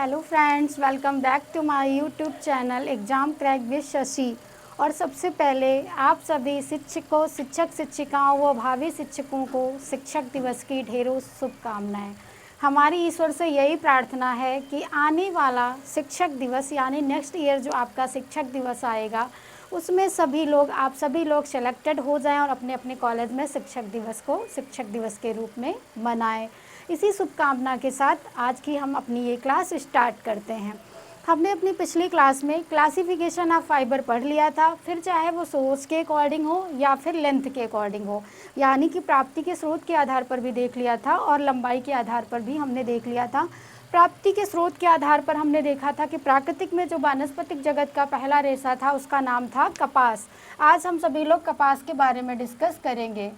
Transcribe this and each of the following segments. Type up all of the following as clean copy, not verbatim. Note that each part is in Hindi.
Hello friends, welcome back to my YouTube channel exam crack with Shashi. और सबसे पहले आप सभी शिक्षकों, शिक्षक शिक्षिकाओं व भावी शिक्षकों को शिक्षक दिवस की ढेरों शुभकामनाएं। हमारी ईश्वर से यही प्रार्थना है कि आने वाला शिक्षक दिवस यानी नेक्स्ट ईयर जो आपका शिक्षक दिवस आएगा उसमें आप सभी लोग सेलेक्टेड हो जाएं और अपने अपने कॉलेज में शिक्षक दिवस को शिक्षक दिवस के रूप में मनाएं। इसी शुभकामना के साथ आज की हम अपनी ये क्लास स्टार्ट करते हैं। हमने अपनी पिछली क्लास में क्लासिफिकेशन ऑफ फाइबर पढ़ लिया था, फिर चाहे वो सोर्स के अकॉर्डिंग हो या फिर लेंथ के अकॉर्डिंग हो, यानी कि प्राप्ति के स्रोत के आधार पर भी देख लिया था और लंबाई के आधार पर भी हमने देख लिया था। प्राप्ति के स्रोत के आधार पर हमने देखा था कि प्राकृतिक में जो वानस्पतिक जगत का पहला रेशा था उसका नाम था कपास। आज हम सभी लोग कपास के बारे में डिस्कस करेंगे।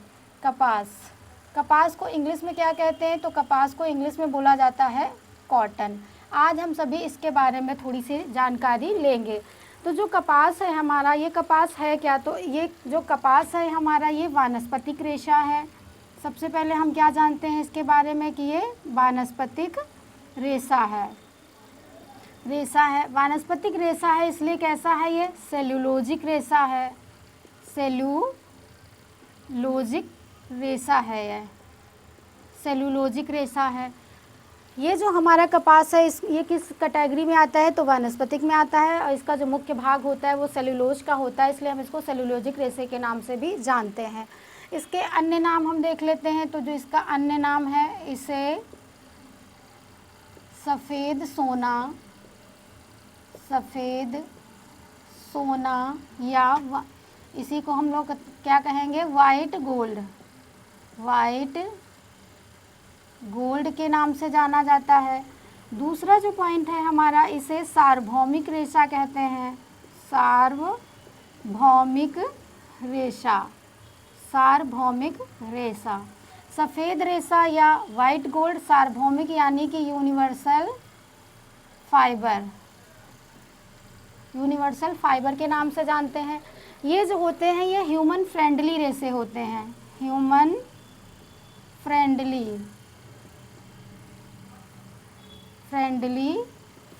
कपास को इंग्लिश में क्या कहते हैं? तो कपास को इंग्लिश में बोला जाता है कॉटन। आज हम सभी इसके बारे में थोड़ी सी जानकारी लेंगे। तो जो कपास है हमारा, ये कपास है क्या? तो ये जो कपास है हमारा, ये वानस्पतिक रेशा है। सबसे पहले हम क्या जानते हैं इसके बारे में कि ये वानस्पतिक रेशा है। वानस्पतिक रेशा है, इसलिए कैसा है? ये सेल्यूलोजिक रेशा है। सेल्यूलोजिक रेशा है, यह सेल्यूलोजिक रेशा है। ये जो हमारा कपास है ये किस कैटेगरी में आता है? तो वानस्पतिक में आता है। और इसका जो मुख्य भाग होता है वो सेल्यूलोज का होता है, इसलिए हम इसको सेल्यूलोजिक रेशे के नाम से भी जानते हैं। इसके अन्य नाम हम देख लेते हैं। तो जो इसका अन्य नाम है, इसे सफ़ेद सोना या इसी को हम लोग क्या कहेंगे? वाइट गोल्ड के नाम से जाना जाता है। दूसरा जो पॉइंट है हमारा, इसे सार्वभौमिक रेशा कहते हैं। सार्वभौमिक रेशा, सफ़ेद रेशा या वाइट गोल्ड, सार्वभौमिक यानी कि यूनिवर्सल फाइबर के नाम से जानते हैं। ये जो होते हैं ये ह्यूमन फ्रेंडली रेशे होते हैं। ह्यूमन फ्रेंडली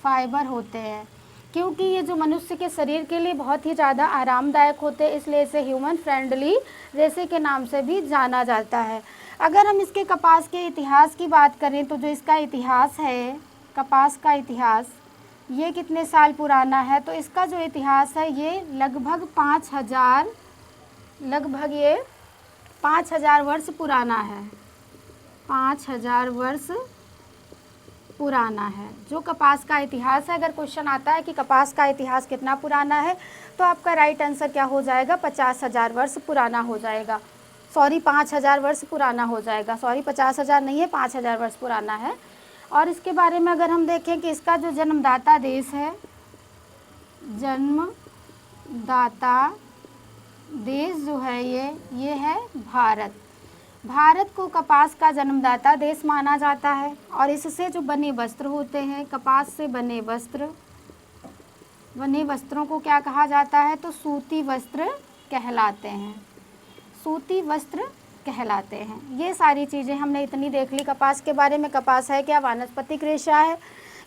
फाइबर होते हैं, क्योंकि ये जो मनुष्य के शरीर के लिए बहुत ही ज़्यादा आरामदायक होते हैं, इसलिए इसे ह्यूमन फ्रेंडली रेशे के नाम से भी जाना जाता है। अगर हम इसके कपास के इतिहास की बात करें तो जो इसका इतिहास है, कपास का इतिहास, ये कितने साल पुराना है? तो इसका जो इतिहास है ये लगभग 5,000 वर्ष पुराना है। 5,000 वर्ष पुराना है जो कपास का इतिहास है। अगर क्वेश्चन आता है कि कपास का इतिहास कितना पुराना है तो आपका राइट आंसर क्या हो जाएगा? 50,000 वर्ष पुराना हो जाएगा। 5,000 वर्ष पुराना हो जाएगा। 50,000 नहीं है, 5,000 वर्ष पुराना है। और इसके बारे में अगर हम देखें कि इसका जो जन्मदाता देश है, जन्मदाता देश जो है ये है भारत। भारत को कपास का जन्मदाता देश माना जाता है। और इससे जो बने वस्त्र होते हैं, कपास से बने वस्त्रों को क्या कहा जाता है? तो सूती वस्त्र कहलाते हैं। ये सारी चीज़ें हमने इतनी देख ली कपास के बारे में। कपास है क्या? वानस्पतिक रेशा है।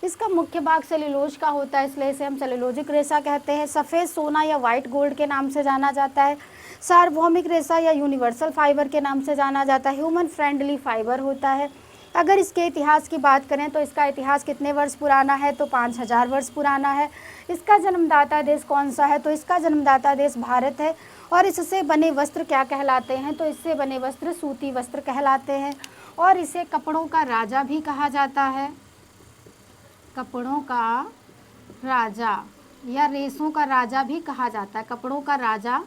इसका मुख्य भाग सेल्यूलोज का होता है, इसलिए इसे हम सेल्यूलोजिक रेशा कहते हैं। सफ़ेद सोना या वाइट गोल्ड के नाम से जाना जाता है। सार्वभौमिक रेशा या यूनिवर्सल फाइबर के नाम से जाना जाता है। ह्यूमन फ्रेंडली फाइबर होता है। अगर इसके इतिहास की बात करें तो इसका इतिहास कितने वर्ष पुराना है? तो 5,000 वर्ष पुराना है। इसका जन्मदाता देश कौन सा है? तो इसका जन्मदाता देश भारत है। और इससे बने वस्त्र क्या कहलाते हैं? तो इससे बने वस्त्र सूती वस्त्र कहलाते हैं। और इसे कपड़ों का राजा भी कहा जाता है। कपड़ों का राजा या रेशों का राजा भी कहा जाता है। कपड़ों का राजा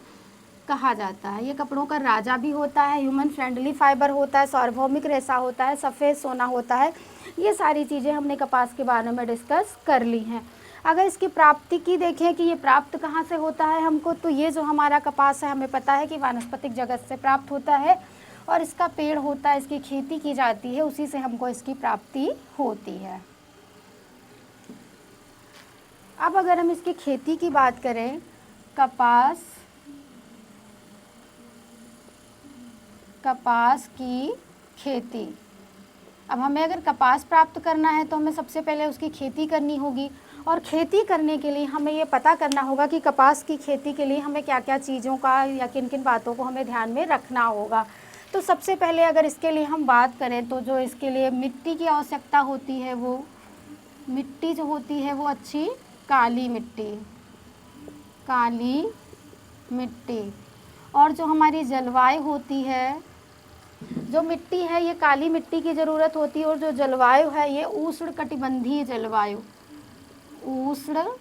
कहा जाता है। ये कपड़ों का राजा भी होता है। ह्यूमन फ्रेंडली फाइबर होता है, सार्वभौमिक रेशा होता है, सफ़ेद सोना होता है। ये सारी चीज़ें हमने कपास के बारे में डिस्कस कर ली हैं। अगर इसकी प्राप्ति की देखें कि ये प्राप्त कहाँ से होता है हमको, तो ये जो हमारा कपास है हमें पता है कि वानस्पतिक जगत से प्राप्त होता है। और इसका पेड़ होता है, इसकी खेती की जाती है, उसी से हमको इसकी प्राप्ति होती है। अब अगर हम इसकी खेती की बात करें, कपास की खेती, अब हमें अगर कपास प्राप्त करना है तो हमें सबसे पहले उसकी खेती करनी होगी, और खेती करने के लिए हमें ये पता करना होगा कि कपास की खेती के लिए हमें क्या क्या चीज़ों का या किन किन बातों को हमें ध्यान में रखना होगा। तो सबसे पहले अगर इसके लिए हम बात करें तो जो इसके लिए मिट्टी की आवश्यकता होती है, वो मिट्टी जो होती है वो अच्छी काली मिट्टी, काली मिट्टी। और जो हमारी जलवायु होती है, जो मिट्टी है ये काली मिट्टी की ज़रूरत होती है, और जो जलवायु है ये उष्णकटिबंधीय जलवायु, उष्णकटिबंधीय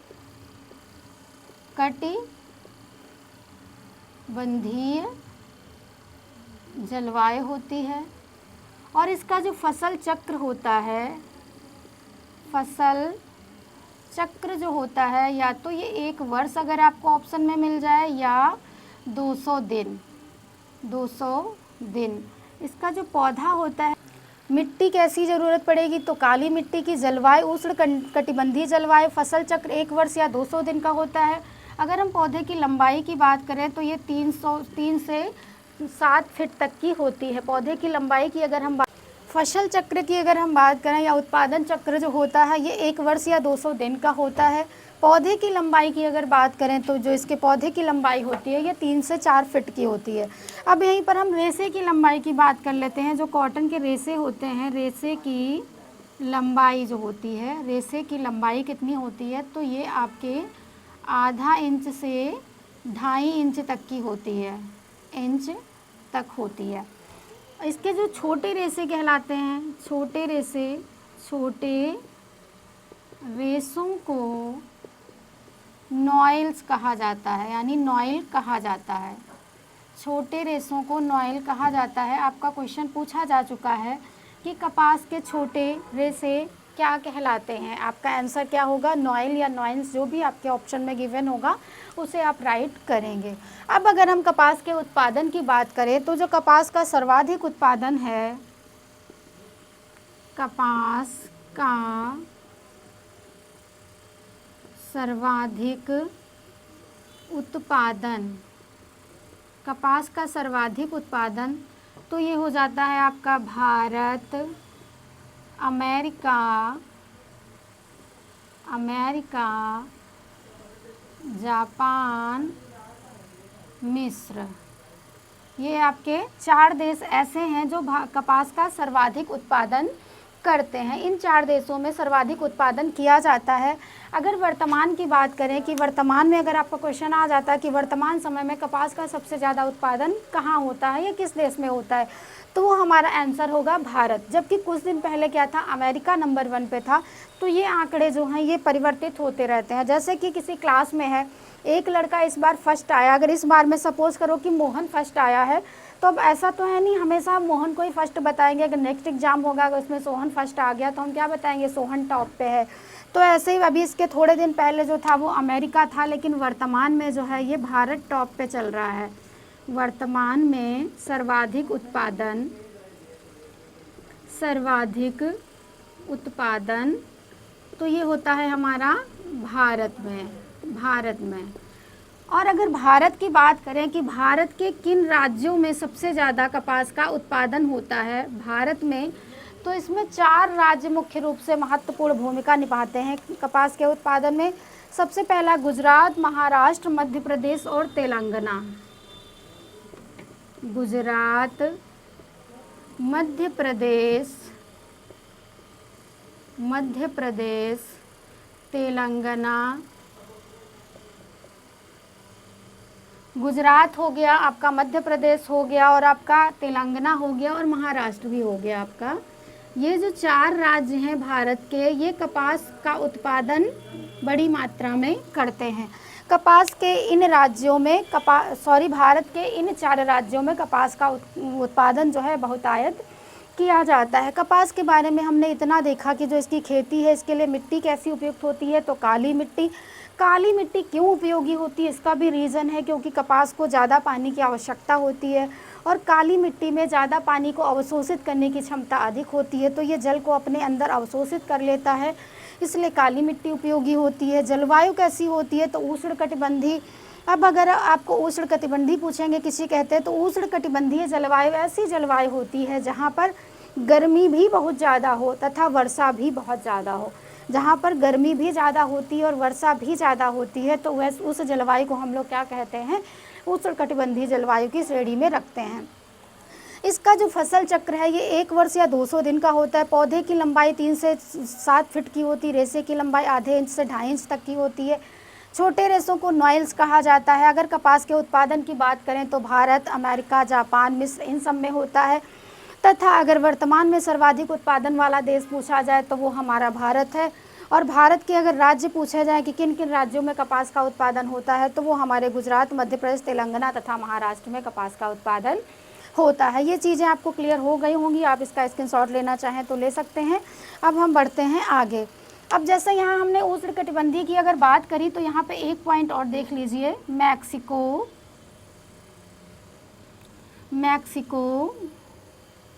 जलवायु होती है। और इसका जो फसल चक्र होता है, फसल चक्र जो होता है, या तो ये 1 वर्ष अगर आपको ऑप्शन में मिल जाए, या 200 दिन, 200 दिन। इसका जो पौधा होता है, मिट्टी कैसी ज़रूरत पड़ेगी, तो काली मिट्टी की, जलवायु उष्णकटिबंधीय जलवायु, फसल चक्र 1 वर्ष या 200 दिन का होता है। अगर हम पौधे की लंबाई की बात करें तो ये 3 से 7 फीट तक की होती है पौधे की लंबाई की। अगर हम फसल चक्र की अगर हम बात करें, या उत्पादन चक्र जो होता है, ये 1 वर्ष या 200 दिन का होता है। पौधे की लंबाई की अगर बात करें तो जो इसके पौधे की लंबाई होती है ये 3 से 4 फीट की होती है। अब यहीं पर हम रेशे की लंबाई की बात कर लेते हैं। जो कॉटन के रेशे होते हैं, रेशे की लंबाई जो होती है, रेशे की लंबाई कितनी होती है, तो ये आपके आधा इंच से 2.5 इंच तक की होती है, इंच तक होती है। इसके जो छोटे रेशे कहलाते हैं, छोटे रेशों को नॉइल्स कहा जाता है, यानी नॉइल कहा जाता है। छोटे रेशों को नॉइल कहा जाता है। आपका क्वेश्चन पूछा जा चुका है कि कपास के छोटे रेशे क्या कहलाते हैं। आपका आंसर क्या होगा, नॉइल या नॉइल्स, जो भी आपके ऑप्शन में गिवन होगा उसे आप राइट करेंगे। अब अगर हम कपास के उत्पादन की बात करें तो जो कपास का सर्वाधिक उत्पादन है, कपास का सर्वाधिक उत्पादन, कपास का सर्वाधिक उत्पादन तो ये हो जाता है आपका भारत, अमेरिका, जापान, मिस्र। ये आपके 4 देश ऐसे हैं जो कपास का सर्वाधिक उत्पादन करते हैं। इन 4 देशों में सर्वाधिक उत्पादन किया जाता है। अगर वर्तमान की बात करें कि वर्तमान में अगर आपका क्वेश्चन आ जाता है कि वर्तमान समय में कपास का सबसे ज़्यादा उत्पादन कहाँ होता है या किस देश में होता है, तो वो हमारा आंसर होगा भारत। जबकि कुछ दिन पहले क्या था, अमेरिका नंबर 1 पे था। तो ये आंकड़े जो हैं ये परिवर्तित होते रहते हैं। जैसे कि किसी क्लास में है, एक लड़का इस बार फर्स्ट आया, अगर इस बार में सपोज़ करो कि मोहन फर्स्ट आया है, तो अब ऐसा तो है नहीं हमेशा मोहन को ही फर्स्ट बताएंगे। अगर नेक्स्ट एग्जाम होगा अगर उसमें सोहन फर्स्ट आ गया तो हम क्या बताएंगे, सोहन टॉप पे है। तो ऐसे ही अभी इसके थोड़े दिन पहले जो था वो अमेरिका था, लेकिन वर्तमान में जो है ये भारत टॉप पे चल रहा है। वर्तमान में सर्वाधिक उत्पादन तो ये होता है हमारा भारत में। और अगर भारत की बात करें कि भारत के किन राज्यों में सबसे ज़्यादा कपास का उत्पादन होता है भारत में, तो इसमें 4 राज्य मुख्य रूप से महत्वपूर्ण भूमिका निभाते हैं कपास के उत्पादन में। सबसे पहला गुजरात, महाराष्ट्र, मध्य प्रदेश और तेलंगाना। गुजरात, मध्य प्रदेश, तेलंगाना। गुजरात हो गया आपका, मध्य प्रदेश हो गया और आपका तेलंगाना हो गया और महाराष्ट्र भी हो गया आपका। ये जो 4 राज्य हैं भारत के, ये कपास का उत्पादन बड़ी मात्रा में करते हैं। कपास के इन राज्यों में भारत के इन 4 राज्यों में कपास का उत्पादन जो है बहुतायत किया जाता है। कपास के बारे में हमने इतना देखा कि जो इसकी खेती है इसके लिए मिट्टी कैसी उपयुक्त होती है, तो काली मिट्टी। काली मिट्टी क्यों उपयोगी होती है, इसका भी रीज़न है क्योंकि कपास को ज़्यादा पानी की आवश्यकता होती है और काली मिट्टी में ज़्यादा पानी को अवशोषित करने की क्षमता अधिक होती है, तो ये जल को अपने अंदर अवशोषित कर लेता है, इसलिए काली मिट्टी उपयोगी होती है। जलवायु कैसी होती है, तो उष्णकटिबंधीय। अब अगर आपको उष्णकटिबंधीय पूछेंगे किसी कहते हैं, तो उष्णकटिबंधीय जलवायु ऐसी जलवायु होती है जहाँ पर गर्मी भी बहुत ज़्यादा हो तथा वर्षा भी बहुत ज़्यादा हो। जहाँ पर गर्मी भी ज़्यादा होती है और वर्षा भी ज़्यादा होती है तो वह उस जलवायु को हम लोग क्या कहते हैं, उष्णकटिबंधीय जलवायु की श्रेणी में रखते हैं। इसका जो फसल चक्र है ये 1 वर्ष या 200 दिन का होता है। पौधे की लंबाई 3 से 7 फीट की होती है, रेशे की लंबाई आधे इंच से 2.5 इंच तक की होती है। छोटे रेशों को नॉइल्स कहा जाता है। अगर कपास के उत्पादन की बात करें तो भारत, अमेरिका, जापान, मिस्र इन सब में होता है तथा अगर वर्तमान में सर्वाधिक उत्पादन वाला देश पूछा जाए तो वो हमारा भारत है। और भारत के अगर राज्य पूछे जाए कि किन किन राज्यों में कपास का उत्पादन होता है तो वो हमारे गुजरात, मध्य प्रदेश, तेलंगाना तथा महाराष्ट्र में कपास का उत्पादन होता है। ये चीज़ें आपको क्लियर हो गई होंगी, आप इसका स्क्रीनशॉट लेना चाहें तो ले सकते हैं। अब हम बढ़ते हैं आगे। अब जैसे यहाँ हमने उष्णकटिबंधीय की अगर बात करी तो यहाँ पे एक पॉइंट और देख लीजिए, मैक्सिको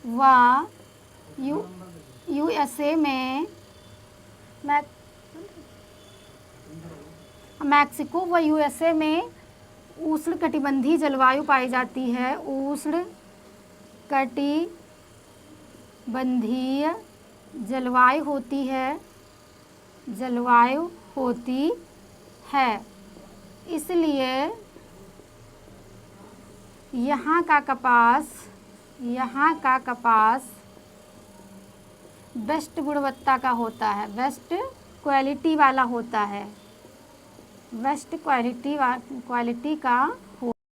व यूएसए में मैक्सिको व यूएसए में उष्णकटिबंधीय जलवायु पाई जाती है। उष्णकटिबंधीय जलवायु होती है। इसलिए यहाँ का कपास बेस्ट गुणवत्ता का होता है, बेस्ट क्वालिटी वाला होता है, बेस्ट क्वालिटी का